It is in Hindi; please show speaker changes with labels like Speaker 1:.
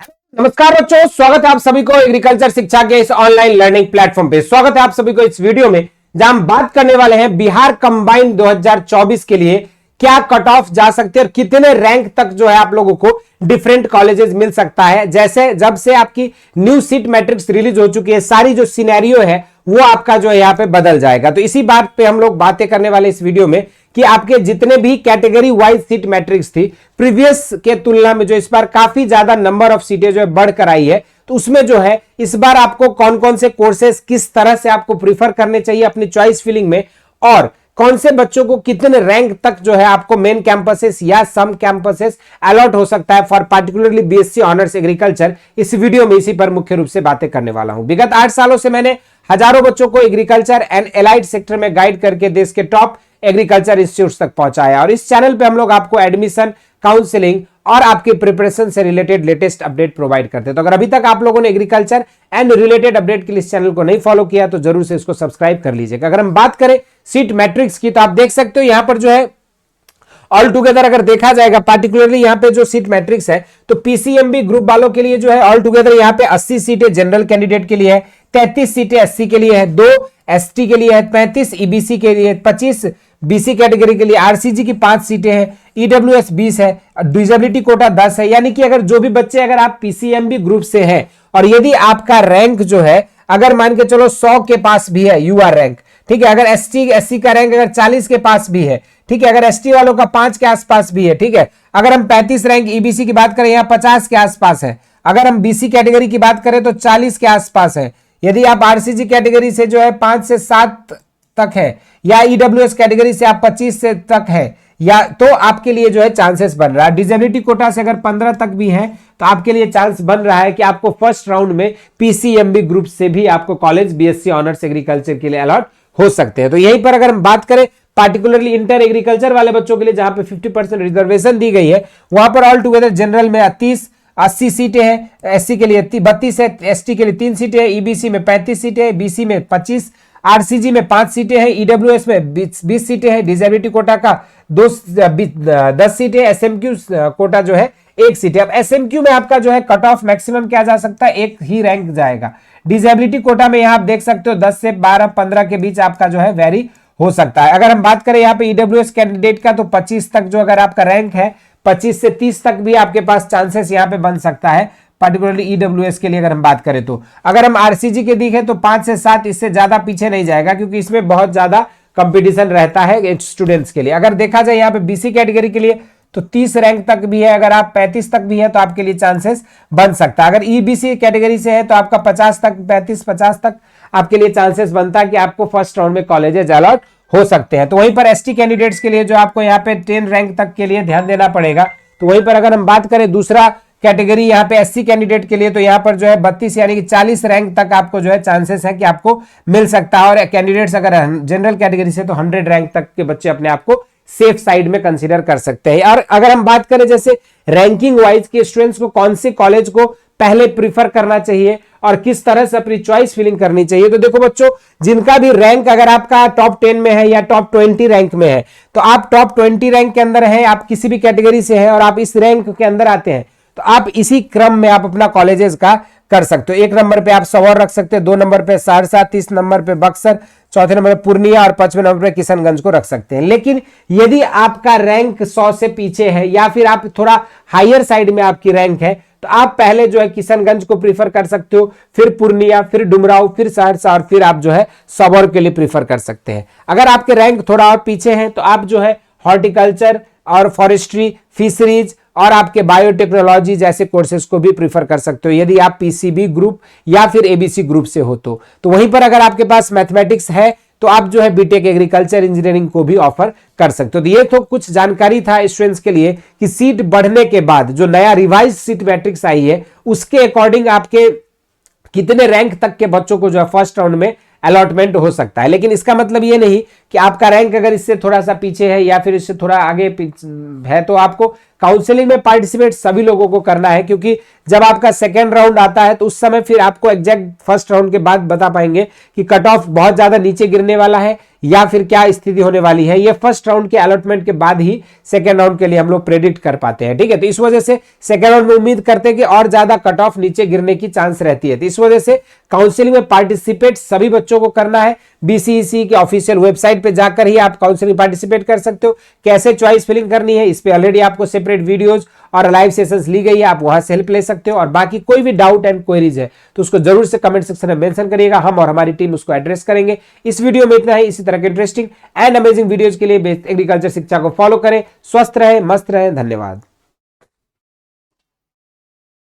Speaker 1: नमस्कार बच्चों, स्वागत है आप सभी को एग्रीकल्चर शिक्षा के इस ऑनलाइन लर्निंग प्लेटफॉर्म पे। स्वागत है आप सभी को इस वीडियो में, जहां हम बात करने वाले हैं बिहार कंबाइंड 2024 के लिए क्या कट ऑफ जा सकते हैं और कितने रैंक तक जो है आप लोगों को डिफरेंट कॉलेजेस मिल सकता है। जैसे जब से आपकी न्यू सीट मैट्रिक्स रिलीज हो चुकी है, सारी जो सिनेरियो है वो आपका जो है यहाँ पे बदल जाएगा। तो इसी बात पे हम लोग बातें करने वाले इस वीडियो में कि आपके जितने भी कैटेगरी वाइज सीट मैट्रिक्स थी प्रीवियस के तुलना में जो इस बार काफी ज्यादा नंबर ऑफ सीटें जो है बढ़कर आई है, तो उसमें जो है इस बार आपको कौन कौन से कोर्सेज किस तरह से आपको प्रीफर करने चाहिए अपनी चॉइस फिलिंग में, और कौन से बच्चों को कितने रैंक तक जो है आपको मेन कैंपसेस या सम कैंपसेस अलॉट हो सकता है for particularly BSc honours agriculture, इस वीडियो में इसी पर मुख्य रूप से बातें करने वाला हूं। विगत 8 सालों से मैंने हजारों बच्चों को एग्रीकल्चर एंड एलाइड सेक्टर में गाइड करके देश के टॉप एग्रीकल्चर इंस्टीट्यूट्स तक पहुंचाया, और इस चैनल पे हम लोग आपको एडमिशन, काउंसलिंग और आपके प्रिपरेशन से रिलेटेड लेटेस्ट अपडेट प्रोवाइड करते हैं। तो अगर अभी तक आप लोगों ने एग्रीकल्चर एंड रिलेटेड अपडेट के लिए इस चैनल को नहीं फॉलो किया तो जरूर से इसको सब्सक्राइब कर लीजिएगा। अगर हम बात करें सीट मैट्रिक्स की, तो आप देख सकते हो यहां पर जो है ऑल टुगेदर अगर देखा जाएगा, पार्टिकुलरली यहां पे जो सीट मैट्रिक्स है, तो पीसीएमबी ग्रुप वालों के लिए जो है ऑल टुगेदर यहां पे 80 सीटें जनरल कैंडिडेट के लिए है, 33 सीटें एससी के लिए है, 2 एसटी के लिए है, 35 ईबीसी के लिए, 25 बीसी कैटेगरी के लिए, आरसीजी की 5 सीटें हैं, ईडब्ल्यूएस 20 है, डिसेबिलिटी कोटा 10 है। यानी कि अगर जो भी बच्चे अगर आप पीसीएमबी ग्रुप से हैं और यदि आपका रैंक जो है अगर मान के चलो 100 के पास भी है यूआर रैंक, ठीक है, अगर एससी का रैंक अगर 40 के पास भी है, ठीक है, अगर एसटी वालों का 5 के आसपास भी है, ठीक है, अगर हम 35 रैंक ईबीसी की बात करें यहां 50 के आसपास है, अगर हम बीसी कैटेगरी की बात करें तो 40 के आसपास है, यदि आप आरसीजी कैटेगरी से जो है 5 से 7 तक है, या ईडब्ल्यूएस कैटेगरी से आप 25 से तक है, या तो आपके लिए जो है चांसेस बन रहा है। डिसेबिलिटी कोटा से अगर 15 तक भी है तो आपके लिए चांस बन रहा है कि आपको फर्स्ट राउंड में पीसीएमबी ग्रुप से भी आपको कॉलेज बीएससी ऑनर्स एग्रीकल्चर के लिए अलॉट हो सकते हैं। तो यहीं पर अगर हम बात करें पार्टिकुलरली इंटर एग्रीकल्चर वाले बच्चों के लिए, जहां पे 50% रिजर्वेशन दी गई है, वहां पर ऑल टुगेदर जनरल में 80 सीटें हैं, एससी के लिए 32 है, एसटी के लिए 3 सीटें हैं, ईबीसी में 35 सीटें हैं, बीसी में 25, आरसीजी में 5 सीटें हैं, ईडब्ल्यूएस में 20 सीटें हैं, डिसेबिलिटी कोटा का 10 सीटें, एसएमक्यू कोटा जो है 1 सीट है। अब एसएमक्यू में आपका जो है कट ऑफ मैक्सिमम क्या जा सकता है, 1 ही रैंक जाएगा। डिसेबिलिटी कोटा में यहां आप देख सकते हो 10 से 12-15 के बीच आपका जो है वेरी हो सकता है। अगर हम बात करें यहाँ पे ईडब्ल्यूएस कैंडिडेट का, तो 25 तक जो अगर आपका रैंक है, 25 से 30 तक भी आपके पास चांसेस यहाँ पे बन सकता है, पार्टिकुलरली ईडब्ल्यूएस के लिए अगर हम बात करें तो। अगर हम आरसीजी के देखें तो 5 से 7, इससे ज्यादा पीछे नहीं जाएगा क्योंकि इसमें बहुत ज्यादा कंपटीशन रहता है स्टूडेंट्स के लिए। अगर देखा जाए यहाँ पे बीसी कैटेगरी के लिए तो 30 रैंक तक भी है, अगर आप 35 तक भी है तो आपके लिए चांसेस बन सकता है। अगर ईबीसी कैटेगरी से है तो आपका 50 तक, 35-50 तक आपके लिए चांसेस बनता है कि आपको फर्स्ट राउंड में कॉलेजेस अलॉट हो सकते हैं। तो वहीं पर एसटी कैंडिडेट्स के लिए जो आपको यहाँ पे 10 रैंक तक के लिए ध्यान देना पड़ेगा। तो वहीं पर अगर हम बात करें दूसरा कैटेगरी यहाँ पे एससी कैंडिडेट के लिए, तो यहाँ पर जो है 32 यानी कि 40 रैंक तक आपको जो है चांसेस है कि आपको मिल सकता है। और कैंडिडेट्स अगर जनरल कैटेगरी से तो 100 रैंक तक के बच्चे अपने आप को सेफ साइड में कंसीडर कर सकते हैं। और अगर हम बात करें जैसे रैंकिंग वाइज के स्टूडेंट्स को कौन से कॉलेज को पहले प्रीफर करना चाहिए और किस तरह से अपनी चॉइस फिलिंग करनी चाहिए, तो देखो बच्चों, जिनका भी रैंक अगर आपका टॉप 10 में है या टॉप 20 रैंक में है, तो आप टॉप 20 रैंक के अंदर है, आप किसी भी कैटेगरी से हैं और आप इस रैंक के अंदर आते हैं, तो आप इसी क्रम में आप अपना कॉलेजेस का कर सकते हो। 1 नंबर पे आप सवौर रख सकते हो, 2 नंबर पे सहरसा, 30 नंबर पे बक्सर, 4थे नंबर पे पूर्णिया और 5वें नंबर पे किशनगंज को रख सकते हैं। लेकिन यदि आपका रैंक 100 से पीछे है या फिर आप थोड़ा हायर साइड में आपकी रैंक है, तो आप पहले जो है किशनगंज को प्रीफर कर सकते हो, फिर पूर्णिया, फिर डुमराव, फिर सहरसा और फिर आप जो है सबौर के लिए प्रीफर कर सकते हैं। अगर आपके रैंक थोड़ा और पीछे है तो आप जो है हॉर्टिकल्चर और फॉरेस्ट्री, फिशरीज और आपके बायोटेक्नोलॉजी जैसे कोर्सेज को भी प्रीफर कर सकते हो यदि आप पीसीबी ग्रुप या फिर एबीसी ग्रुप से हो तो। वहीं पर अगर आपके पास मैथमेटिक्स है तो आप जो है बीटेक एग्रीकल्चर इंजीनियरिंग को भी ऑफर कर सकते हो। तो ये तो कुछ जानकारी था स्टूडेंट्स के लिए कि सीट बढ़ने के बाद जो नया रिवाइज सीट मैट्रिक्स आई है उसके अकॉर्डिंग आपके कितने रैंक तक के बच्चों को जो है फर्स्ट राउंड में अलॉटमेंट हो सकता है। लेकिन इसका मतलब ये नहीं कि आपका रैंक अगर इससे थोड़ा सा पीछे है या फिर इससे थोड़ा आगे है तो आपको काउंसलिंग में पार्टिसिपेट सभी लोगों को करना है, क्योंकि जब आपका सेकेंड राउंड आता है तो उस समय फिर आपको एग्जैक्ट फर्स्ट राउंड के बाद बता पाएंगे कि कट ऑफ बहुत ज्यादा नीचे गिरने वाला है या फिर क्या स्थिति होने वाली है। ये फर्स्ट राउंड के अलॉटमेंट के बाद ही सेकेंड राउंड के लिए हम लोग प्रेडिक्ट कर पाते हैं, ठीक है। तो इस वजह से सेकेंड राउंड में उम्मीद करते हैं कि और ज्यादा कट ऑफ नीचे गिरने की चांस रहती है। तो इस वजह से काउंसलिंग में पार्टिसिपेट सभी बच्चों को करना है। बीसीईसी के ऑफिशियल वेबसाइट पे जाकर ही आप काउंसलिंग पार्टिसिपेट कर सकते हो। कैसे चॉइस फिलिंग करनी है इस पे ऑलरेडी आपको सेपरेट वीडियोज और लाइव सेशंस ली गई है, आप वहां से हेल्प ले सकते हो। और बाकी कोई भी डाउट एंड क्वेरीज है तो उसको जरूर से कमेंट सेक्शन में मेंशन करिएगा, हम और हमारी टीम उसको एड्रेस करेंगे। इस वीडियो में इतना ही। इसी तरह के इंटरेस्टिंग एंड अमेजिंग वीडियोज के लिए बेस्ट एग्रीकल्चर शिक्षा को फॉलो करें। स्वस्थ रहें, मस्त रहें। धन्यवाद।